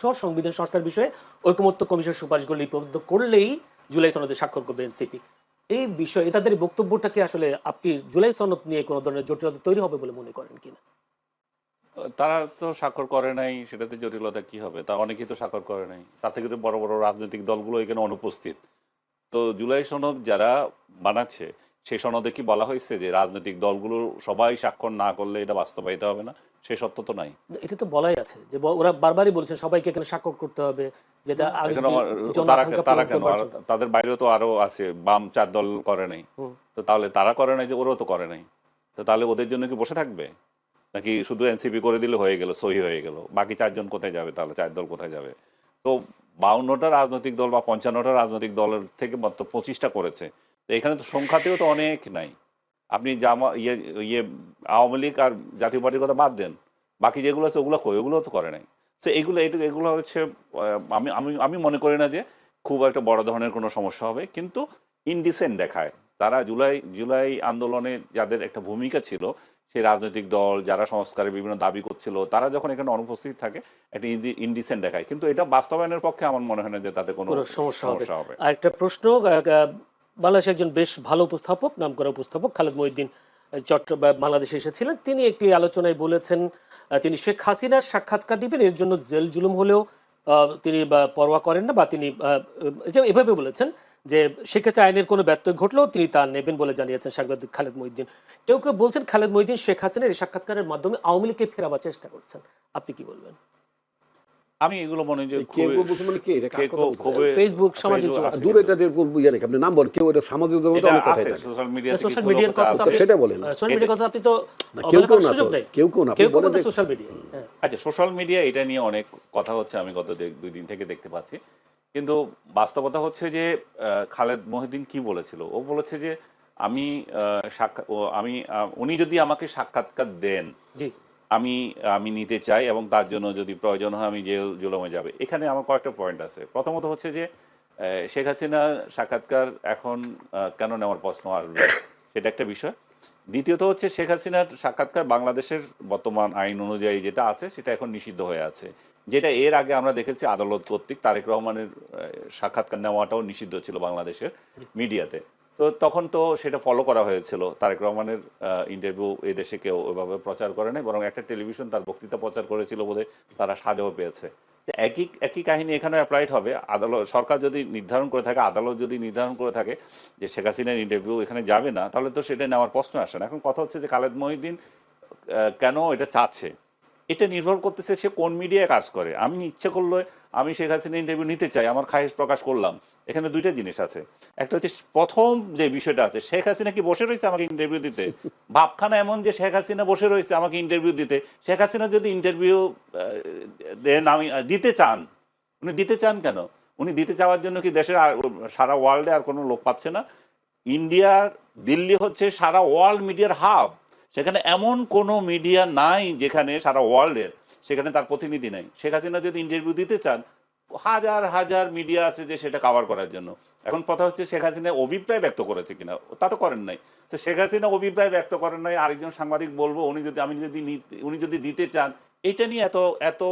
সহ সংবিধান সংস্কার বিষয়ে ঐকমত্য কমিশনের সুপারিশগুলো লিপিবদ্ধ করলেই জুলাই সনদে স্বাক্ষর করবে এনসিপি। এই বিষয়ে তাদের বক্তব্যটাকে আসলে আপনি জুলাই সনদ নিয়ে কোনো ধরনের জটিলতা তৈরি হবে বলে মনে করেন কিনা? তারা তো স্বাক্ষর করে নাই, সেটাতে জটিলতা কি হবে? তা অনেকেই তো স্বাক্ষর করে নাই, তার থেকে তো বড় বড় রাজনৈতিক দলগুলো এখানে অনুপস্থিত। তো জুলাই সনদ যারা বানাচ্ছে সেই সনদে কি বলা হয়েছে যে রাজনৈতিক দলগুলো সবাই স্বাক্ষর না করলে এটা বাস্তবায়িত হবে না? সেই সত্য তো নাই। এটা তো বলাই আছে যে ওরা বারবারই বলছেন সবাইকে এখানে স্বাক্ষর করতে হবে, যেটা আগে এখন যদি তারা জনআকাঙ্ক্ষা তারা পূরণ কেন করবার জন্য। তাদের বাইরেও তো আরো আছে, বাম 4 দল করে নাই। হুম। তো তাহলে তারা করে নাই যে ওরাও তো করে নাই, তো তাহলে ওদের জন্য কি বসে থাকবে? নাকি শুধু এনসিপি করে দিলে হয়ে গেল, সহি হয়ে গেল, বাকি 4 জন কোথায় যাবে? তাহলে 4 দল কোথায় যাবে? তো 52টা রাজনৈতিক দল বা 55টা রাজনৈতিক দলের থেকে মাত্র 25টা করেছে। তো এখানে তো সংখ্যাতেও তো অনেক নাই। আপনি জামা ইয়ে ইয়ে আওয়ামী লীগ আর জাতীয় পার্টির কথা বাদ দেন, বাকি যেগুলো আছে ওগুলো কই? ওগুলো তো করে নাই। তো এগুলো হচ্ছে আমি আমি আমি মনে করি না যে খুব একটা বড় ধরনের কোনো সমস্যা হবে, কিন্তু ইনডিসেন্ট দেখায়। তারা জুলাই জুলাই আন্দোলনে যাদের একটা ভূমিকা ছিল, সেই রাজনৈতিক দল যারা সংস্কারের বিভিন্ন দাবি করছিল, তারা যখন এখানে অনুপস্থিত থাকে একটা ইনডিসেন্ট দেখায়, কিন্তু এটা বাস্তবায়নের পক্ষে আমার মনে হয় না যে তাতে কোনো পুরো সমস্যা হবে। সমস্যা হবে। আর একটা প্রশ্ন, বাংলাদেশের একজন বেশ ভালো উপস্থাপক, নামকরা উপস্থাপক খালেদ মহিউদ্দিন বাংলাদেশে এসেছিলেন। তিনি একটি আলোচনায় বলেছেন তিনি শেখ হাসিনার সাক্ষাৎকার দিবেন, এর জন্য জেল জুলুম হলেও তিনি পরোয়া করেন না, বা তিনি এভাবে বলেছেন যে সেক্ষেত্রে আইনের কোনো ব্যত্যয় ঘটলেও তিনি তা নেবেন বলে জানিয়েছেন সাংবাদিক খালেদ মহিউদ্দিন। কেউ কেউ বলছেন খালেদ মহিউদ্দিন শেখ হাসিনার এই সাক্ষাৎকারের মাধ্যমে আওয়ামী লীগকে ফেরাবার চেষ্টা করছেন। আপনি কি বলবেন? আমি এগুলো মনে হয় যে কেউ কেউ বলছে মানে কে, এটা কার কথা বলছে? ফেসবুক, সামাজিক যোগাযোগ। দূরে এটা ইয়ে নাকি, আপনি নাম বলেন, কেউ এটা সামাজিক যোগাযোগে অনেক কথাই থাকে। সোশ্যাল মিডিয়াতে সোশ্যাল মিডিয়ার কথা আছে, সেটা বলেন। সোশ্যাল মিডিয়ার কথা আপনি তো কেউ কেউ অবহেলা করার না, সুযোগ নেই। কেউ কেউ না, আপনি কেউ কেউ বলেন বলতে যে সোশ্যাল মিডিয়া। হ্যাঁ, আচ্ছা, সোশ্যাল মিডিয়া এটা নিয়ে অনেক কথা হচ্ছে, আমি গত 2 দিন থেকে দেখতে পাচ্ছি। কিন্তু বাস্তবতা হচ্ছে যে খালেদ মহিউদ্দিন কি বলেছিল? ও বলেছে যে আমি উনি যদি আমাকে সাক্ষাৎকার দেন, জি। আমি আমি নিতে চাই, এবং তার জন্য যদি প্রয়োজন হয় আমি জেল জুলুমে যাবে। এখানে আমার কয়েকটা পয়েন্ট আছে। প্রথমত হচ্ছে যে শেখ হাসিনা সাক্ষাৎকার এখন কেন নেওয়ার প্রশ্ন আসবে, সেটা একটা বিষয়। দ্বিতীয়ত হচ্ছে শেখ হাসিনার সাক্ষাৎকার বাংলাদেশের বর্তমান আইন অনুযায়ী যেটা আছে সেটা এখন নিষিদ্ধ হয়ে আছে, যেটা এর আগে আমরা দেখেছি আদালত কর্তৃক তারেক রহমানের সাক্ষাৎকার নেওয়াটাও নিষিদ্ধ ছিল বাংলাদেশের মিডিয়াতে। তো তখন তো সেটা ফলো করা হয়েছিল। তারেক রহমানের ইন্টারভিউ এই দেশে কেউ ওইভাবে প্রচার করে নাই, বরং একটা টেলিভিশন তার বক্তৃতা প্রচার করেছিল বলে তারা সাজাও পেয়েছে। একই একই কাহিনী এখানে অ্যাপ্লাইড হবে। আদালত, সরকার যদি নির্ধারণ করে থাকে, আদালত যদি নির্ধারণ করে থাকে যে শেখ হাসিনার ইন্টারভিউ এখানে যাবে না, তাহলে তো সেটা নেওয়ার প্রশ্ন আসে না। এখন কথা হচ্ছে যে খালেদ মহিউদ্দিন কেন এটা চাচ্ছে, এটা নির্ভর করতেছে সে কোন মিডিয়ায় কাজ করে। আমি ইচ্ছে করলে আমি শেখ হাসিনা ইন্টারভিউ নিতে চাই, আমার খায়েশ প্রকাশ করলাম। এখানে দুইটা জিনিস আছে। একটা হচ্ছে প্রথম যে বিষয়টা আছে, শেখ হাসিনা কি বসে রয়েছে আমাকে ইন্টারভিউ দিতে? ভাবখানা এমন যে শেখ হাসিনা বসে রয়েছে আমাকে ইন্টারভিউ দিতে। শেখ হাসিনা যদি ইন্টারভিউ দেন, আমি দিতে চান, উনি দিতে চান কেন? উনি দিতে চাওয়ার জন্য কি দেশের সারা ওয়ার্ল্ডে আর কোনো লোক পাচ্ছে না? ইন্ডিয়ার দিল্লি হচ্ছে সারা ওয়ার্ল্ড মিডিয়ার হাব। সেখানে এমন কোনো মিডিয়া নাই যেখানে সারা ওয়ার্ল্ডের, সেখানে তার প্রতিনিধি নাই। শেখ হাসিনা যদি ইন্টারভিউ দিতে চান, হাজার হাজার মিডিয়া আছে যে সেটা কভার করার জন্য। এখন কথা হচ্ছে শেখ হাসিনা অভিপ্রায় ব্যক্ত করেছে কিনা, তা তো করেন নাই। তো শেখ হাসিনা অভিপ্রায় ব্যক্ত করেন নাই, আরেকজন সাংবাদিক বলবো উনি যদি দিতে চান, এইটা নিয়ে এত এত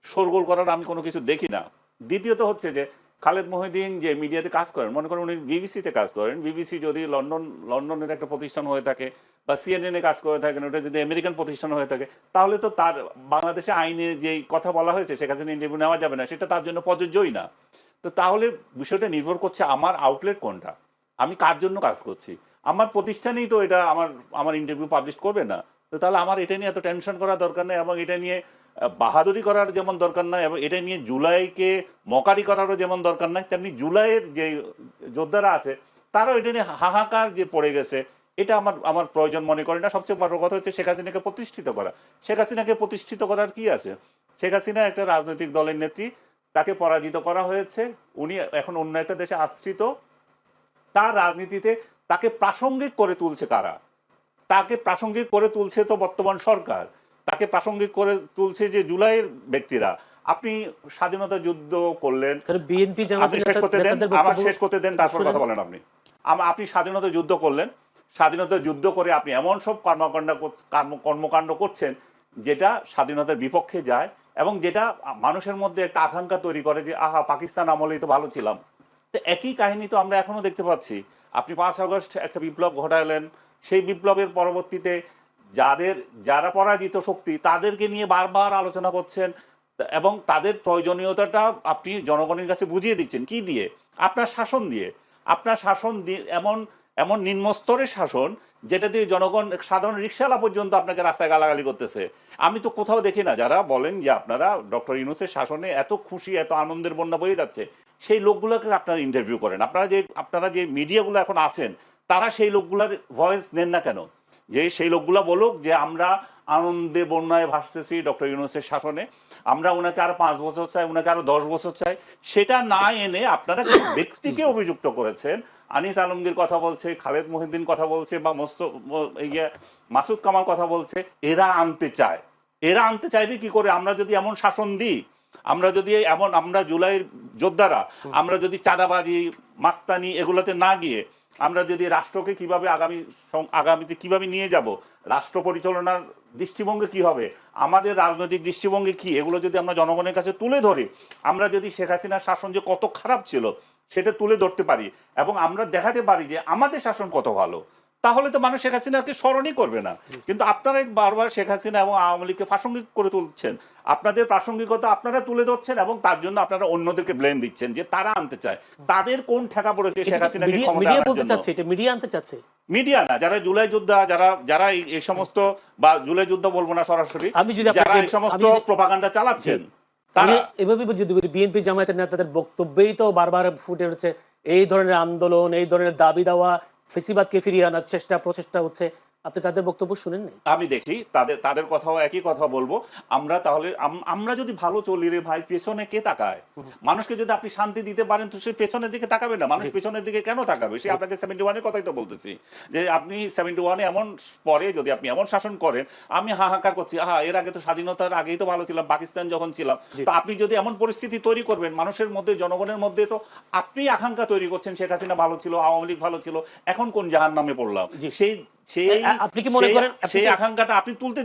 শোরগোল করার আমি কোনো কিছু দেখি না। দ্বিতীয়ত হচ্ছে যে খালেদ মহিউদ্দিন যে মিডিয়াতে কাজ করেন, মনে করেন উনি বিবিসিতে কাজ করেন, বিবিসি যদি লন্ডনের একটা প্রতিষ্ঠান হয়ে থাকে, বা সিএনএনে কাজ করে থাকেন, ওটা যদি আমেরিকান প্রতিষ্ঠান হয়ে থাকে, তাহলে তো তার বাংলাদেশে আইনে যেই কথা বলা হয়েছে শেখ হাসিনা ইন্টারভিউ নেওয়া যাবে না, সেটা তার জন্য প্রযোজ্যই না। তো তাহলে বিষয়টা নির্ভর করছে আমার আউটলেট কোনটা, আমি কার জন্য কাজ করছি। আমার প্রতিষ্ঠানেই তো এটা আমার ইন্টারভিউ পাবলিশ করবে না, তো তাহলে আমার এটা নিয়ে এত টেনশন করা দরকার নেই, এবং এটা নিয়ে বাহাদুরি করার যেমন দরকার নাই, এবং এটা নিয়ে জুলাইকে মকারি করারও যেমন দরকার নাই, তেমনি জুলাইয়ের যে যোদ্ধারা আছে তারাও এটা নিয়ে হাহাকার যে পড়ে গেছে, এটা আমার প্রয়োজন মনে করি না। সবচেয়ে বড় কথা হচ্ছে শেখ হাসিনাকে প্রতিষ্ঠিত করা। শেখ হাসিনাকে প্রতিষ্ঠিত করার কি আছে? শেখ হাসিনা একটা রাজনৈতিক দলের নেত্রী, তাকে পরাজিত করা হয়েছে, উনি এখন অন্য একটা দেশে আশ্রিত। তার রাজনীতিতে তাকে প্রাসঙ্গিক করে তুলছে কারা? তাকে প্রাসঙ্গিক করে তুলছে তো বর্তমান সরকার, তাকে প্রাসঙ্গিক করে তুলছে যে জুলাইয়ের ব্যক্তিরা। আপনি স্বাধীনতা যুদ্ধ করলেন, বিএনপি আপনি শেষ করতে দেন, আমার শেষ করতে দেন, তারপর কথা বলেন। আপনি স্বাধীনতা যুদ্ধ করলেন, স্বাধীনতা যুদ্ধ করে আপনি এমন সব কর্মকাণ্ড করছেন যেটা স্বাধীনতার বিপক্ষে যায়, এবং যেটা মানুষের মধ্যে একটা আকাঙ্ক্ষা তৈরি করে যে আহা পাকিস্তান আমলেই তো ভালো ছিলাম। তো একই কাহিনী তো আমরা এখনো দেখতে পাচ্ছি। আপনি 5 আগস্ট একটা বিপ্লব ঘটালেন, সেই বিপ্লবের পরবর্তীতে যারা পরাজিত শক্তি তাদেরকে নিয়ে বারবার আলোচনা করছেন এবং তাদের প্রয়োজনীয়তাটা আপনি জনগণের কাছে বুঝিয়ে দিচ্ছেন কি দিয়ে? আপনার শাসন দিয়ে। আপনার শাসন দিয়ে এমন এমন নিম্নস্তরের শাসন যেটা দিয়ে জনগণ সাধারণ রিকশাওয়ালা পর্যন্ত আপনাকে রাস্তায় গালাগালি করতেছে। আমি তো কোথাও দেখি না যারা বলেন যে আপনারা ডক্টর ইউনূসের শাসনে এত খুশি এত আনন্দের বন্যা বয়ে যাচ্ছে, সেই লোকগুলোকে আপনারা ইন্টারভিউ করেন। আপনারা যে মিডিয়াগুলো এখন আছেন তারা সেই লোকগুলোর ভয়েস নেন না কেন? যে সেই লোকগুলো বলুক যে আমরা আনন্দে বন্যায় ভাসতেছি ডক্টর ইউনূসের শাসনে, আমরা ওনাকে আরো 5 বছর চাই, ওনাকে আরো 10 বছর চাই। সেটা না এনে আপনারা ব্যক্তিকে অভিযুক্ত করেছেন। আনিস আলমগীর কথা বলছে, খালেদ মহিউদ্দিন কথা বলছে, বা মাসুদ কামাল কথা বলছে, এরা আনতে চায়। এরা আনতে চাইবে কি করে? আমরা যদি এমন শাসন দিই, আমরা জুলাইয়ের যোদ্ধারা আমরা যদি চাঁদাবাজি মাস্তানি এগুলোতে না গিয়ে আমরা যদি রাষ্ট্রকে কিভাবে আগামীতে কিভাবে নিয়ে যাব, রাষ্ট্র পরিচালনার দৃষ্টিভঙ্গি কি হবে, আমাদের রাজনৈতিক দৃষ্টিভঙ্গি কি, এগুলো যদি আমরা জনগণের কাছে তুলে ধরি, আমরা যদি শেখ হাসিনার শাসন যে কত খারাপ ছিল সেটা তুলে ধরতে পারি এবং আমরা দেখাতে পারি যে আমাদের শাসন কত ভালো, তাহলে তো মানুষ শেখ হাসিনাকে স্মরণই করবে না। কিন্তু আপনারা বারবার শেখ হাসিনা এবং আওয়ামী লীগকে প্রাসঙ্গিক করে তুলছেন, আপনাদের প্রাসঙ্গিকতা আপনারা তুলে ধরছেন এবং তার জন্য আপনারা অন্যদেরকে ব্লেম দিচ্ছেন যে তারা আনতে চায়। তাদের কোন ঠেকা পড়েছে শেখ হাসিনাকে ক্ষমতা আনার জন্য? এটা মিডিয়া আনতে চাচ্ছে, মিডিয়া না, যারা জুলাই যোদ্ধা, যারা এই সমস্ত, বা জুলাই যোদ্ধা বলবো না সরাসরি, যারা এই সমস্ত প্রপাগান্ডা চালাচ্ছেন তারা। এভাবে যদি বিএনপি জামায়াতের নেতাদের বক্তব্যেই তো বারবার ফুটে উঠছে এই ধরনের আন্দোলন, এই ধরনের দাবি দেওয়া, ফেসিবাদকে ফিরিয়ে আনার প্রচেষ্টা হচ্ছে। আপনি তাদের বক্তব্য শুনেন নাই? আমি দেখি তাদের কথাও একই কথা বলবো। আমরা যদি ভালো চলি রে ভাই, পেছনে কে তাকায়? মানুষকে যদি আপনি শান্তি দিতে পারেন তো সে পেছনের দিকে তাকাবে না। মানুষ পেছনের দিকে কেন তাকাবে? সে আপনাকে 71-এর কথাই তো বলতেছি, যে আপনি 71-এ এমন পরে যদি আপনি এমন শাসন করেন, আমি হাহাকার করছি এর আগে তো স্বাধীনতার আগেই তো ভালো ছিলাম, পাকিস্তান যখন ছিলাম। তো আপনি যদি এমন পরিস্থিতি তৈরি করবেন মানুষের মধ্যে, জনগণের মধ্যে, তো আপনি আকাঙ্ক্ষা তৈরি করছেন শেখ হাসিনা ভালো ছিল, আওয়ামী লীগ ভালো ছিল, এখন কোন জাহান্নামে পড়লাম। সেই আপনি কি মনে করেন সেই আকাঙ্ক্ষাটা আপনি তুলতে